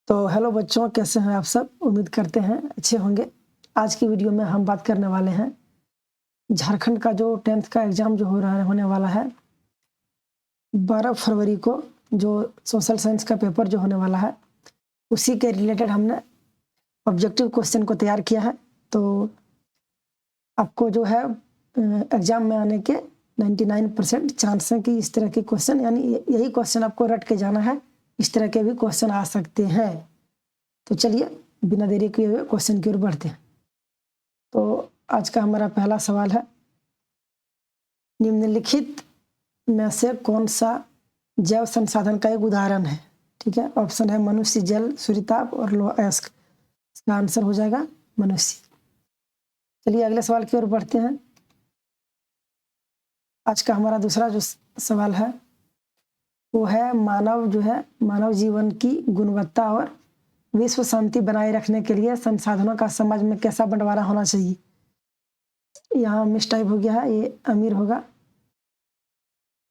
तो हेलो बच्चों, कैसे हैं आप सब? उम्मीद करते हैं अच्छे होंगे। आज की वीडियो में हम बात करने वाले हैं झारखंड का जो 10th का एग्ज़ाम जो होने वाला है 12 फरवरी को, जो सोशल साइंस का पेपर जो होने वाला है, उसी के रिलेटेड हमने ऑब्जेक्टिव क्वेश्चन को तैयार किया है। तो आपको जो है एग्ज़ाम में आने के 99% चांस हैं कि इस तरह के क्वेश्चन, यानी यही क्वेश्चन आपको रट के जाना है। इस तरह के भी क्वेश्चन आ सकते हैं। तो चलिए बिना देरी किए हुए क्वेश्चन की ओर बढ़ते हैं। तो आज का हमारा पहला सवाल है, निम्नलिखित में से कौन सा जैव संसाधन का एक उदाहरण है? ठीक है, ऑप्शन है मनुष्य, जल, सूर्यताप और लौह अयस्क। इसका आंसर हो जाएगा मनुष्य। चलिए अगले सवाल की ओर बढ़ते हैं। आज का हमारा दूसरा जो सवाल है वो है, मानव जीवन की गुणवत्ता और विश्व शांति बनाए रखने के लिए संसाधनों का समाज में कैसा बंटवारा होना चाहिए? यहाँ मिस टाइप हो गया है, ये अमीर होगा,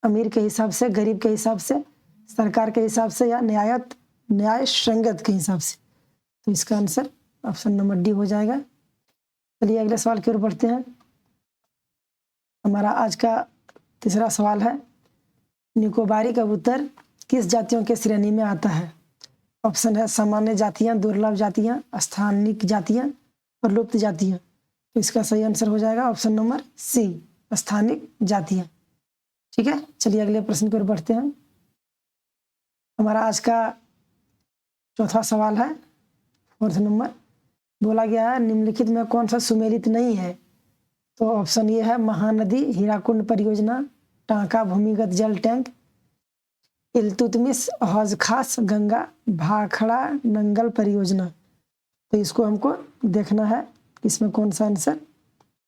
अमीर के हिसाब से, गरीब के हिसाब से, सरकार के हिसाब से, या न्याय संगत के हिसाब से। तो इसका आंसर ऑप्शन नंबर डी हो जाएगा। चलिए अगले सवाल की ओर बढ़ते हैं। हमारा आज का तीसरा सवाल है, निकोबारी कबूतर किस जातियों के श्रेणी में आता है? ऑप्शन है सामान्य जातियां, दुर्लभ जातियां, स्थानिक जातियां और लुप्त जातियां। तो इसका सही आंसर हो जाएगा ऑप्शन नंबर सी, स्थानिक जातियां। ठीक है, चलिए अगले प्रश्न की ओर बढ़ते हैं। हमारा आज का चौथा सवाल है, 4th नंबर, बोला गया है निम्नलिखित में कौन सा सुमेलित नहीं है? तो ऑप्शन ये है महानदी, हीराकुंड परियोजना, टांका भूमिगत जल टैंक, इल्तुतमिश हौज खास, गंगा भाखड़ा नंगल परियोजना। तो इसको हमको देखना है इसमें कौन सा आंसर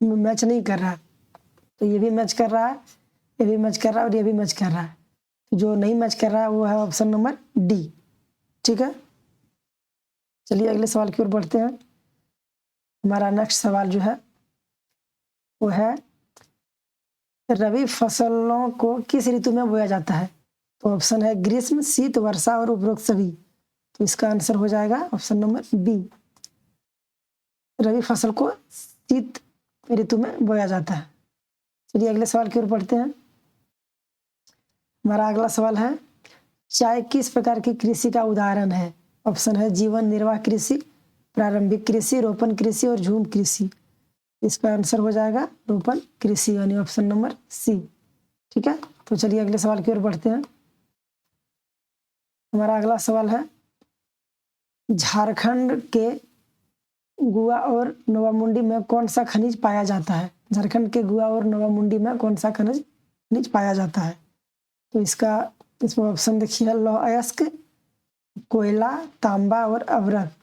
मैच नहीं कर रहा है। तो ये भी मैच कर रहा है, ये भी मैच कर रहा है और ये भी मैच कर रहा है। जो नहीं मैच कर रहा है वो है ऑप्शन नंबर डी। ठीक है, चलिए अगले सवाल की ओर बढ़ते हैं। हमारा नेक्स्ट सवाल जो है वो है, रबी फसलों को किस ऋतु में बोया जाता है? तो ऑप्शन है ग्रीष्म, शीत, वर्षा और उपरोक्त सभी। तो इसका आंसर हो जाएगा ऑप्शन नंबर बी, रबी फसल को शीत ऋतु में बोया जाता है। चलिए अगले सवाल की ओर बढ़ते हैं। हमारा अगला सवाल है, चाय किस प्रकार की कृषि का उदाहरण है? ऑप्शन है जीवन निर्वाह कृषि, प्रारंभिक कृषि, रोपण कृषि और झूम कृषि। इसका आंसर हो जाएगा रोपण कृषि, यानी ऑप्शन नंबर सी। ठीक है, तो चलिए अगले सवाल की ओर बढ़ते हैं। हमारा अगला सवाल है, झारखंड के गुआ और नोवामुंडी में कौन सा खनिज पाया जाता है? झारखंड के गुआ और नोवामुंडी में कौन सा खनिज पाया जाता है? तो इसमें ऑप्शन देखिए, लौह अयस्क, कोयला, तांबा और अवरक।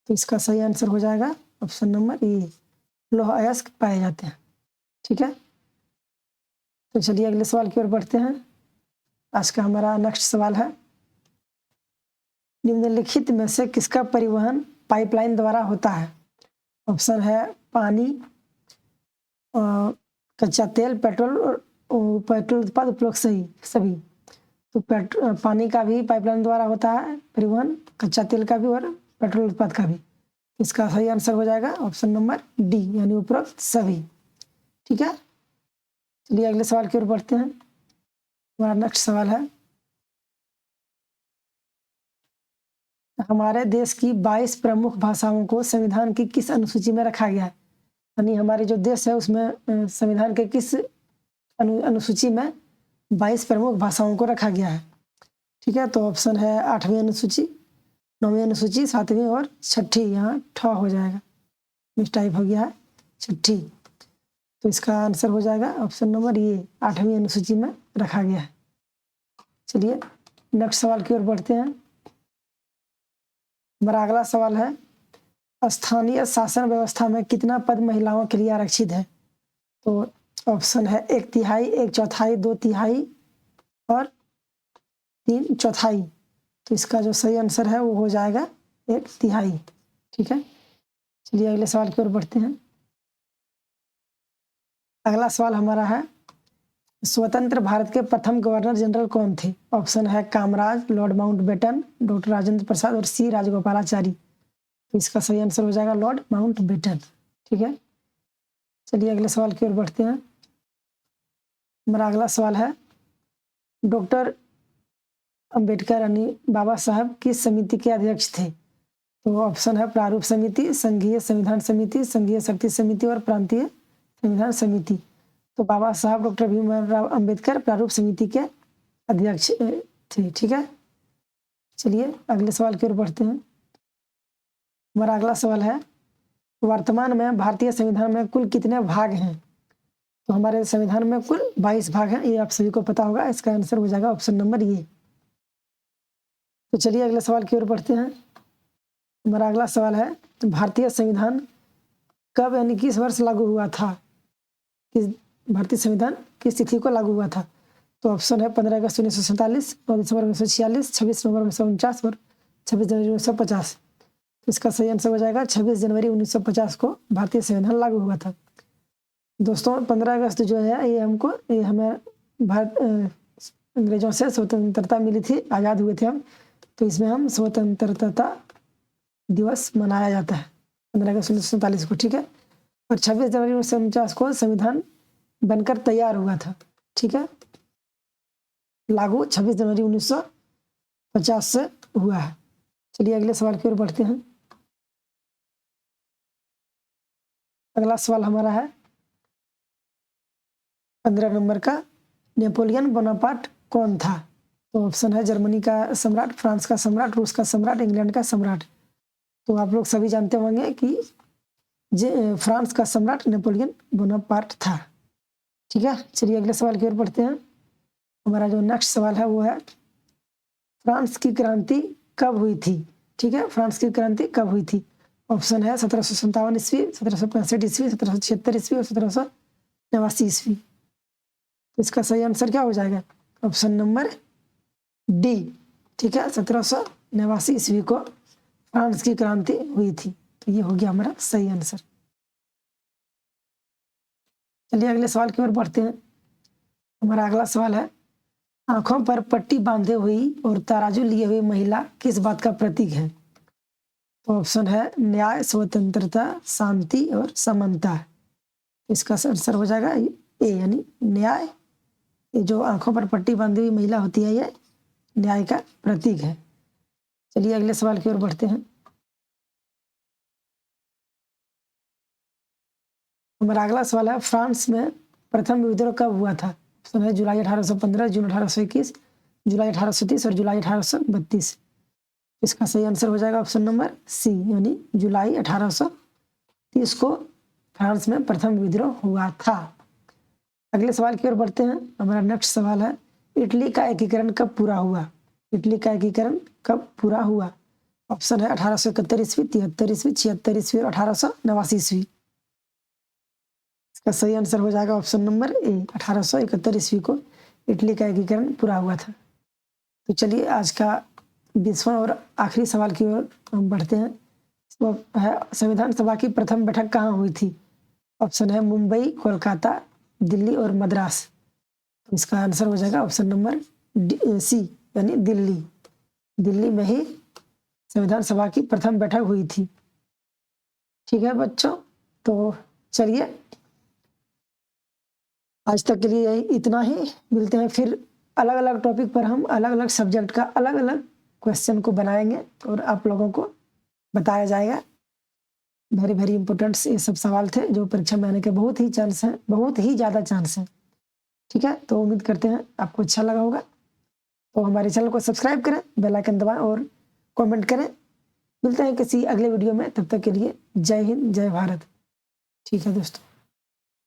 तो इसका सही आंसर हो जाएगा ऑप्शन नंबर ए, लौह अयस्क पाए जाते हैं। ठीक है, तो चलिए अगले सवाल की ओर बढ़ते हैं। आज का हमारा नेक्स्ट सवाल है, निम्नलिखित में से किसका परिवहन पाइपलाइन द्वारा होता है? ऑप्शन है पानी, कच्चा तेल, पेट्रोल और पेट्रोल उत्पाद उपयोग सभी। तो पानी का भी पाइपलाइन द्वारा होता है परिवहन, कच्चा तेल का भी और पेट्रोल उत्पाद का भी। इसका सही आंसर हो जाएगा ऑप्शन नंबर डी, यानी उपरोक्त सभी। ठीक है, चलिए अगले सवाल की ओर बढ़ते हैं। हमारा नेक्स्ट सवाल है, हमारे देश की 22 प्रमुख भाषाओं को संविधान की किस अनुसूची में रखा गया है? यानी हमारे जो देश है उसमें संविधान के किस अनुसूची में 22 प्रमुख भाषाओं को रखा गया है? ठीक है, तो ऑप्शन है 8वीं अनुसूची, 9वीं अनुसूची, 7वीं और 6ठी। यहाँ ठ हो जाएगा, मिस टाइप हो गया है, 6ठी। तो इसका आंसर हो जाएगा ऑप्शन नंबर ये, 8वीं अनुसूची में रखा गया है। चलिए नेक्स्ट सवाल की ओर बढ़ते हैं। हमारा अगला सवाल है, स्थानीय शासन व्यवस्था में कितना पद महिलाओं के लिए आरक्षित है? तो ऑप्शन है 1/3, 1/4, 2/3 और 3/4। तो इसका जो सही आंसर है वो हो जाएगा 1/3। ठीक है, चलिए अगले सवाल की ओर बढ़ते हैं। अगला सवाल हमारा है, स्वतंत्र भारत के प्रथम गवर्नर जनरल कौन थे? ऑप्शन है Kamaraj, Lord Mountbatten, doctor Rajendra Prasad और सी राजगोपालाचारी। तो इसका सही आंसर हो जाएगा लॉर्ड माउंटबेटन। ठीक है, चलिए अगले सवाल की ओर बढ़ते हैं। हमारा अगला सवाल है, डॉक्टर अंबेडकर यानी बाबा साहब किस समिति के अध्यक्ष थे? तो ऑप्शन है प्रारूप समिति, संघीय संविधान समिति, संघीय शक्ति समिति और प्रांतीय संविधान समिति। तो बाबा साहब डॉक्टर भीमराव अंबेडकर प्रारूप समिति के अध्यक्ष थे। ठीक है, चलिए अगले सवाल की ओर बढ़ते हैं। हमारा अगला सवाल है, वर्तमान में भारतीय संविधान में कुल कितने भाग हैं? तो हमारे संविधान में कुल 22 भाग हैं, ये आप सभी को पता होगा। इसका आंसर हो जाएगा ऑप्शन नंबर ये। तो चलिए अगले सवाल की ओर बढ़ते हैं। हमारा अगला सवाल है, भारतीय संविधान कब यानी किस वर्ष लागू हुआ था? भारतीय संविधान किस तिथि को लागू हुआ था? तो ऑप्शन है 15 अगस्त 1947, 9 दिसंबर 1946, 26 नवंबर 1949 और 26 जनवरी 1950। तो इसका सही आंसर हो जाएगा 26 जनवरी 1950 को भारतीय संविधान लागू हुआ था। दोस्तों 15 अगस्त जो है ये हमें भारत अंग्रेजों से स्वतंत्रता मिली थी, आज़ाद हुए थे हम, तो इसमें हम स्वतंत्रता दिवस मनाया जाता है 15 अगस्त 1947 को। ठीक है, और 26 जनवरी 1949 को संविधान बनकर तैयार हुआ था। ठीक है, लागू 26 जनवरी 1950 से हुआ है। चलिए अगले सवाल की ओर बढ़ते हैं। अगला सवाल हमारा है 15 नंबर का, नेपोलियन बोनापार्ट कौन था? तो ऑप्शन है जर्मनी का सम्राट, फ्रांस का सम्राट, रूस का सम्राट, इंग्लैंड का सम्राट। तो आप लोग सभी जानते होंगे कि फ्रांस का सम्राट नेपोलियन बोनापार्ट था। ठीक है, चलिए अगले सवाल की ओर बढ़ते हैं। हमारा जो नेक्स्ट सवाल है वो है, फ्रांस की क्रांति कब हुई थी? ठीक है, फ्रांस की क्रांति कब हुई थी? ऑप्शन है 1757 ईस्वी, 1765 ईस्वी, 1776 ईस्वी और 1789 ईस्वी। तो इसका सही आंसर क्या हो जाएगा? Option number D. ठीक है, 1789 ईस्वी को फ्रांस की क्रांति हुई थी। तो ये हो गया हमारा सही आंसर। चलिए अगले सवाल की ओर बढ़ते हैं। हमारा अगला सवाल है, आंखों पर पट्टी बांधे हुई और तराजू लिए हुई महिला किस बात का प्रतीक है? तो ऑप्शन है न्याय, स्वतंत्रता, शांति और समानता। इसका आंसर हो जाएगा ए यानी न्याय। ये जो आंखों पर पट्टी बांधी हुई महिला होती है ये न्याय का प्रतीक है। चलिए अगले सवाल की ओर बढ़ते हैं। हमारा अगला सवाल है, फ्रांस में प्रथम विद्रोह कब हुआ था? ऑप्शन है जुलाई 1815, जून 1821, जुलाई 1830 और जुलाई 1832। इसका सही आंसर हो जाएगा ऑप्शन नंबर सी यानी जुलाई 1830 को फ्रांस में प्रथम विद्रोह हुआ था। अगले सवाल की ओर बढ़ते हैं। हमारा नेक्स्ट सवाल है, इटली का एकीकरण कब पूरा हुआ? इटली का एकीकरण कब पूरा हुआ? ऑप्शन है 1871 ईस्वी, 73 ईस्वी, 76 ईस्वी और 1889 ईस्वी। इसका सही आंसर हो जाएगा ऑप्शन नंबर ए, 1871 ईस्वी को इटली का एकीकरण पूरा हुआ था। तो चलिए आज का 20वां और आखिरी सवाल की ओर हम बढ़ते हैं। वो है, संविधान सभा की प्रथम बैठक कहाँ हुई थी? ऑप्शन है मुंबई, कोलकाता, दिल्ली और मद्रास। तो इसका आंसर हो जाएगा ऑप्शन नंबर सी यानी दिल्ली। दिल्ली में ही संविधान सभा की प्रथम बैठक हुई थी। ठीक है बच्चों, तो चलिए आज तक के लिए इतना ही। मिलते हैं फिर अलग अलग टॉपिक पर, हम अलग अलग सब्जेक्ट का अलग अलग क्वेश्चन को बनाएंगे और आप लोगों को बताया जाएगा। वेरी वेरी इंपॉर्टेंट ये सब सवाल थे जो परीक्षा में आने के बहुत ही चांस हैं, बहुत ही ज़्यादा चांस हैं। ठीक है, तो उम्मीद करते हैं आपको अच्छा लगा होगा। तो हमारे चैनल को सब्सक्राइब करें, बेल आइकन दबाएं और कमेंट करें। मिलते हैं किसी अगले वीडियो में, तब तक के लिए जय हिंद, जय भारत। ठीक है दोस्तों।